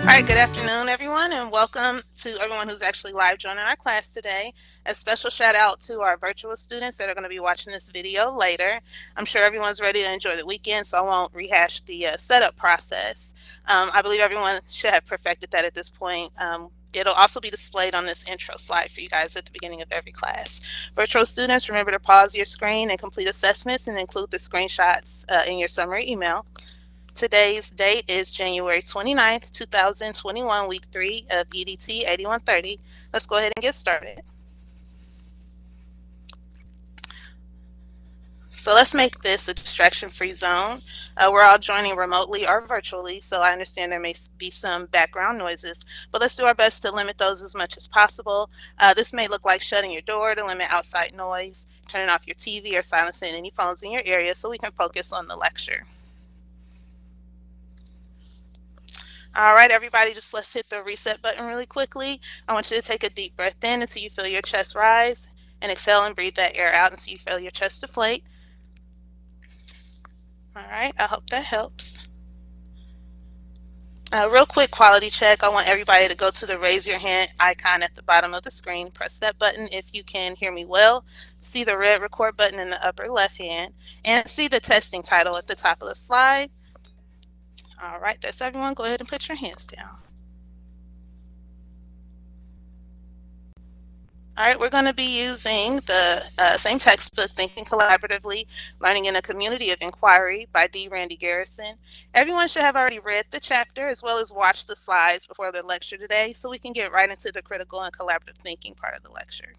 All right, good afternoon, everyone, and welcome to everyone who's actually live joining our class today. A special shout out to our virtual students that are going to be watching this video later. I'm sure everyone's ready to enjoy the weekend, so I won't rehash the setup process. I believe everyone should have perfected that at this point. It'll also be displayed on this intro slide for you guys at the beginning of every class. Virtual students, remember to pause your screen and complete assessments and include the screenshots in your summary email. Today's date is January 29th, 2021, week 3 of EDT 8130. Let's go ahead and get started. So let's make this a distraction-free zone. We're all joining remotely or virtually, so I understand there may be some background noises, but let's do our best to limit those as much as possible. This may look like shutting your door to limit outside noise, turning off your TV, or silencing any phones in your area so we can focus on the lecture. All right, everybody, just let's hit the reset button really quickly. I want you to take a deep breath in until you feel your chest rise, and exhale and breathe that air out until you feel your chest deflate. All right, I hope that helps. Real quick quality check. I want everybody to go to the raise your hand icon at the bottom of the screen. Press that button if you can hear me well. See the red record button in the upper left hand, and see the testing title at the top of the slide. All right, that's everyone. Go ahead and put your hands down. All right, we're going to be using the same textbook, Thinking Collaboratively, Learning in a Community of Inquiry by D. Randy Garrison. Everyone should have already read the chapter as well as watched the slides before the lecture today, so we can get right into the critical and collaborative thinking part of the lecture.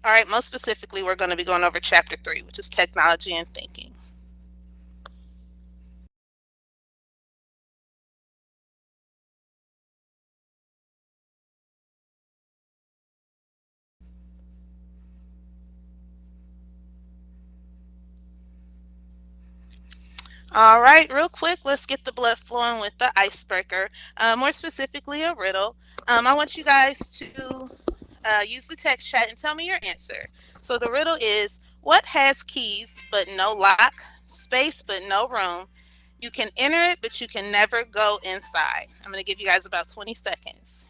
All right, most specifically, we're going to be going over Chapter 3, which is Technology and Thinking. All right, real quick, let's get the blood flowing with the icebreaker, more specifically a riddle. I want you guys to use the text chat and tell me your answer. So the riddle is, what has keys but no lock, space but no room? You can enter it, but you can never go inside. I'm going to give you guys about 20 seconds.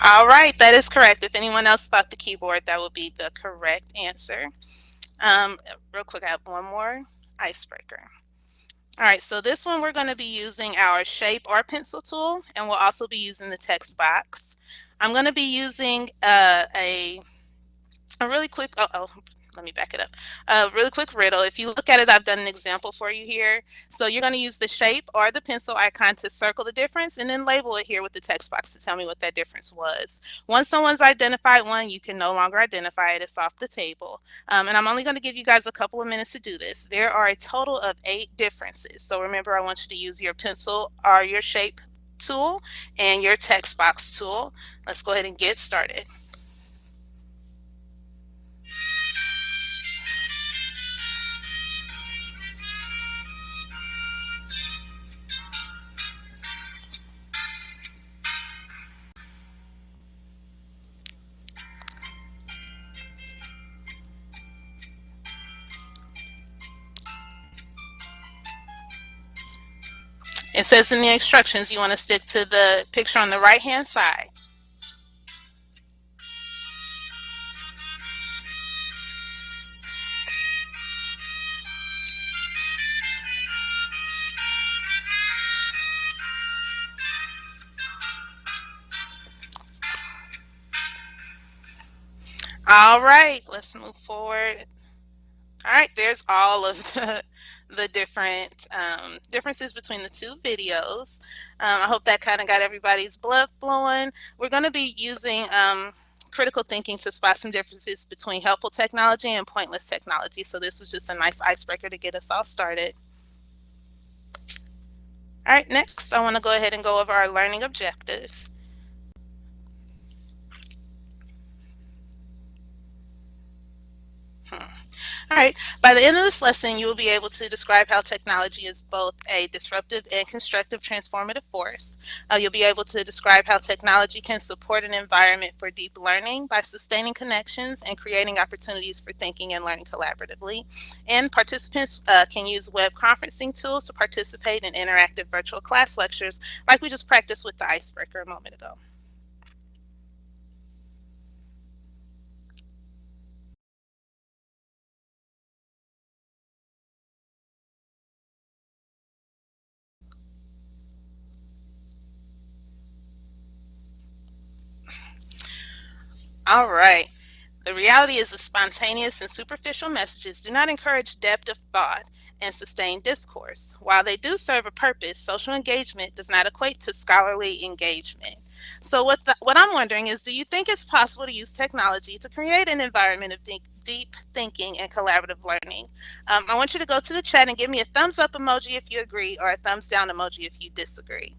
All right, that is correct. If anyone else thought the keyboard, that would be the correct answer. Real quick, I have one more icebreaker. All right, so this one we're going to be using our shape or pencil tool, and we'll also be using the text box. I'm going to be using a really quick, let me back it up. A really quick riddle. If you look at it, I've done an example for you here. So you're going to use the shape or the pencil icon to circle the difference and then label it here with the text box to tell me what that difference was. Once someone's identified one, you can no longer identify it. It's off the table. And I'm only going to give you guys a couple of minutes to do this. There are a total of 8 differences. So remember, I want you to use your pencil or your shape tool and your text box tool. Let's go ahead and get started. It says in the instructions you want to stick to the picture on the right-hand side. All right, let's move forward. All right, there's all of the different differences between the 2 videos. I hope that kind of got everybody's blood flowing. We're going to be using critical thinking to spot some differences between helpful technology and pointless technology. So this was just a nice icebreaker to get us all started. All right, next I want to go ahead and go over our learning objectives. All right. By the end of this lesson, you will be able to describe how technology is both a disruptive and constructive transformative force. You'll be able to describe how technology can support an environment for deep learning by sustaining connections and creating opportunities for thinking and learning collaboratively. And participants can use web conferencing tools to participate in interactive virtual class lectures like we just practiced with the icebreaker a moment ago. All right. The reality is that spontaneous and superficial messages do not encourage depth of thought and sustained discourse. While they do serve a purpose, social engagement does not equate to scholarly engagement. So, what I'm wondering is, do you think it's possible to use technology to create an environment of deep thinking and collaborative learning? I want you to go to the chat and give me a thumbs up emoji if you agree, or a thumbs down emoji if you disagree.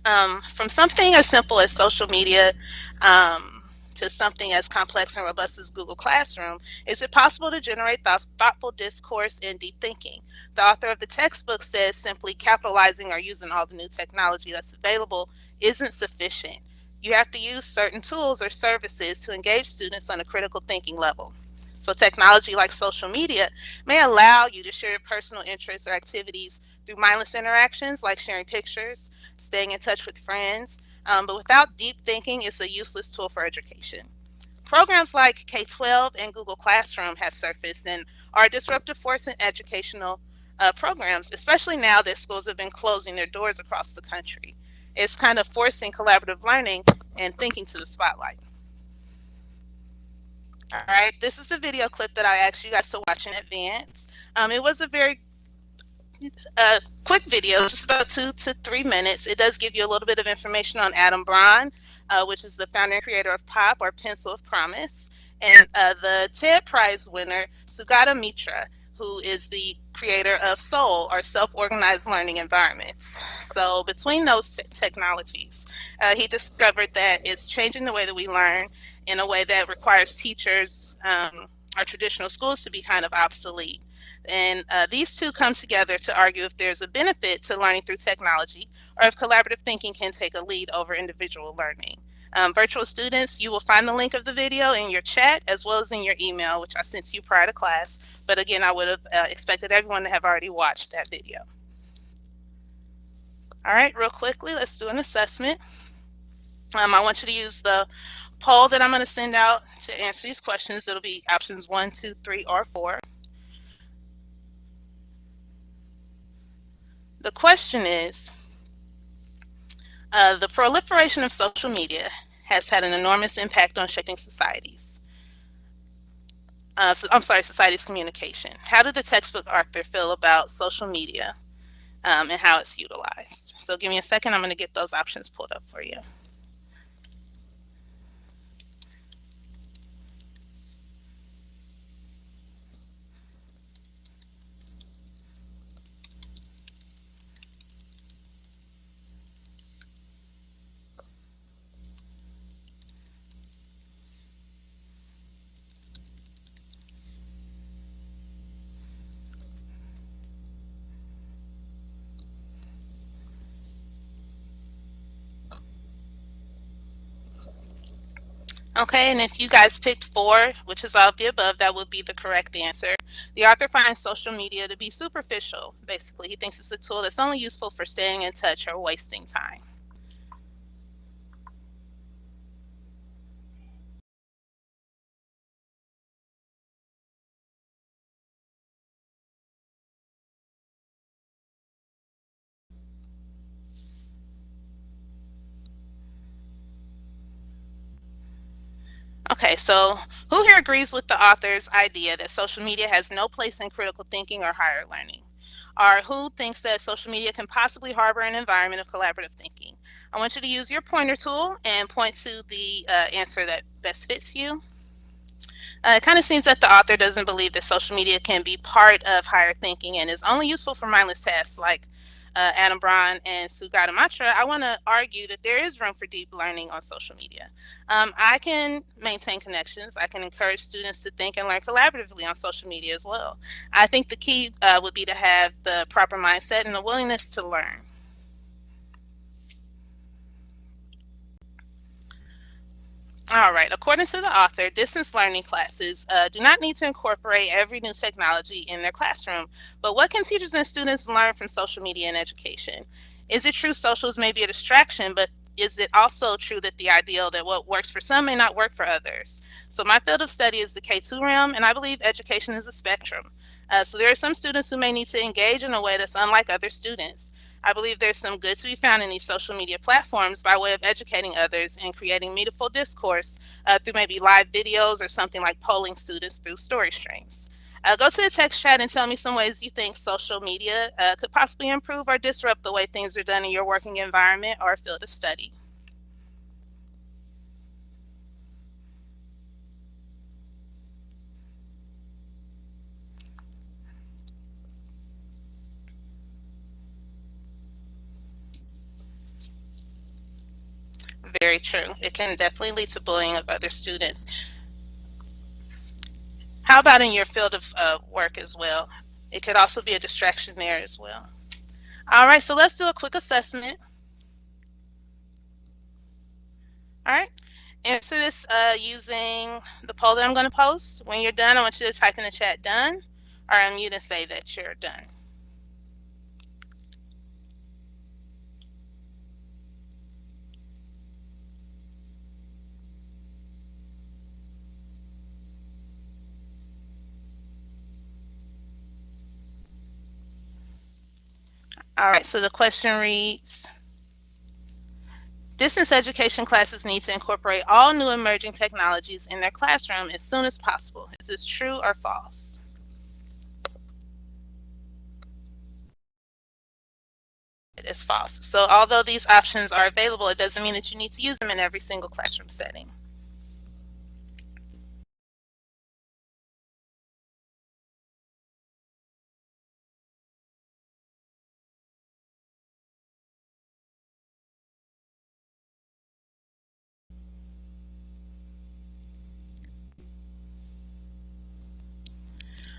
From something as simple as social media to something as complex and robust as Google Classroom, is it possible to generate thoughtful discourse and deep thinking? The author of the textbook says simply capitalizing or using all the new technology that's available isn't sufficient. You have to use certain tools or services to engage students on a critical thinking level. So technology like social media may allow you to share your personal interests or activities through mindless interactions like sharing pictures, staying in touch with friends, but without deep thinking, it's a useless tool for education. Programs like K-12 and Google Classroom have surfaced and are a disruptive force in educational programs, especially now that schools have been closing their doors across the country. It's kind of forcing collaborative learning and thinking to the spotlight. All right, this is the video clip that I asked you guys to watch in advance. It was a very quick video, just about 2 to 3 minutes. It does give you a little bit of information on Adam Braun, which is the founder and creator of POP, or Pencil of Promise, and the TED Prize winner, Sugata Mitra, who is the creator of SOUL, or Self-Organized Learning Environments. So between those technologies, he discovered that it's changing the way that we learn in a way that requires teachers, our traditional schools, to be kind of obsolete. And these two come together to argue if there's a benefit to learning through technology, or if collaborative thinking can take a lead over individual learning. Virtual students, you will find the link of the video in your chat as well as in your email, which I sent to you prior to class. But again, I would have expected everyone to have already watched that video. All right, real quickly, let's do an assessment. I want you to use the poll that I'm going to send out to answer these questions. It'll be options 1, 2, 3, or 4. The question is, the proliferation of social media has had an enormous impact on shaping societies. Society's communication. How did the textbook author feel about social media and how it's utilized? So give me a second. I'm going to get those options pulled up for you. Okay, and if you guys picked 4, which is all of the above, that would be the correct answer. The author finds social media to be superficial, basically. He thinks it's a tool that's only useful for staying in touch or wasting time. Okay, so who here agrees with the author's idea that social media has no place in critical thinking or higher learning? Or who thinks that social media can possibly harbor an environment of collaborative thinking? I want you to use your pointer tool and point to the answer that best fits you. It kind of seems that the author doesn't believe that social media can be part of higher thinking and is only useful for mindless tasks like Adam Braun and Sue Gautamatra, I want to argue that there is room for deep learning on social media. I can maintain connections. I can encourage students to think and learn collaboratively on social media as well. I think the key would be to have the proper mindset and the willingness to learn. All right, according to the author, distance learning classes do not need to incorporate every new technology in their classroom, but what can teachers and students learn from social media in education? Is it true socials may be a distraction, but is it also true that the ideal that what works for some may not work for others? So my field of study is the K-2 realm, and I believe education is a spectrum. So there are some students who may need to engage in a way that's unlike other students. I believe there's some good to be found in these social media platforms by way of educating others and creating meaningful discourse through maybe live videos or something like polling students through story streams. Go to the text chat and tell me some ways you think social media could possibly improve or disrupt the way things are done in your working environment or field of study. Very true. It can definitely lead to bullying of other students. How about in your field of work as well? It could also be a distraction there as well. All right, so let's do a quick assessment. All right, answer this using the poll that I'm going to post. When you're done, I want you to type in the chat done or unmute and say that you're done. All right, so the question reads, distance education classes need to incorporate all new emerging technologies in their classroom as soon as possible. Is this true or false? It is false. So although these options are available, it doesn't mean that you need to use them in every single classroom setting.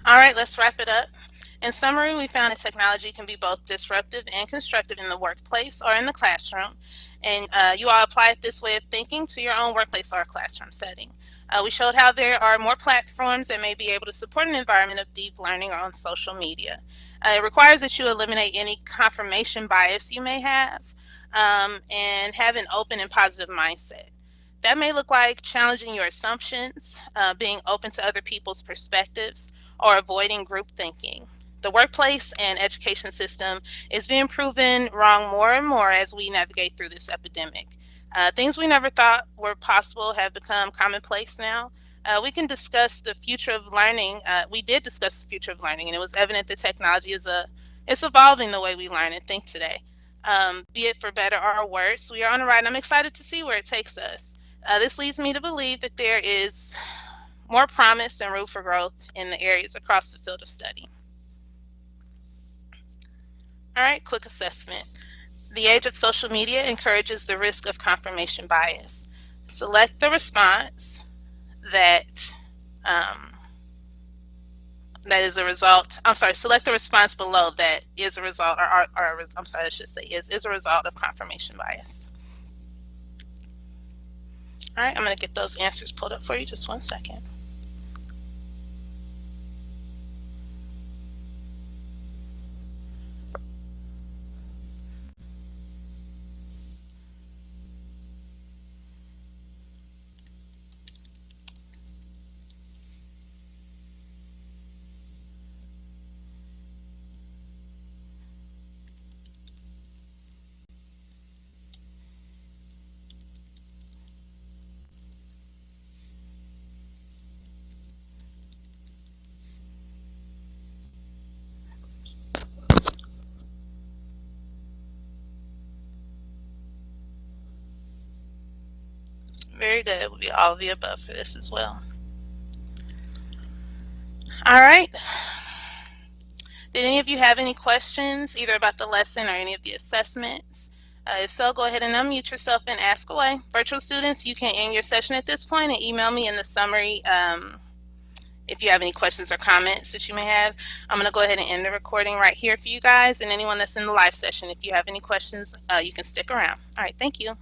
All right, let's wrap it up. In summary, we found that technology can be both disruptive and constructive in the workplace or in the classroom. And you all applied this way of thinking to your own workplace or classroom setting. We showed how there are more platforms that may be able to support an environment of deep learning on social media. It requires that you eliminate any confirmation bias you may have and have an open and positive mindset. That may look like challenging your assumptions, being open to other people's perspectives, or avoiding group thinking. The workplace and education system is being proven wrong more and more as we navigate through this epidemic. Things we never thought were possible have become commonplace now. We can discuss the future of learning. We did discuss the future of learning, and it was evident that technology it's evolving the way we learn and think today. Be it for better or worse, we are on a ride. I'm excited to see where it takes us. This leads me to believe that there is more promise and room for growth in the areas across the field of study. All right, quick assessment. The age of social media encourages the risk of confirmation bias. Select the response that is a result. I'm sorry. Select the response below that is a result, or I'm sorry, I should say is a result of confirmation bias. All right, I'm going to get those answers pulled up for you. Just one second. Very good. It will be all of the above for this as well. All right. Did any of you have any questions, either about the lesson or any of the assessments? If so, go ahead and unmute yourself and ask away. Virtual students, you can end your session at this point and email me in the summary if you have any questions or comments that you may have. I'm going to go ahead and end the recording right here for you guys, and anyone that's in the live session, if you have any questions, you can stick around. All right, thank you.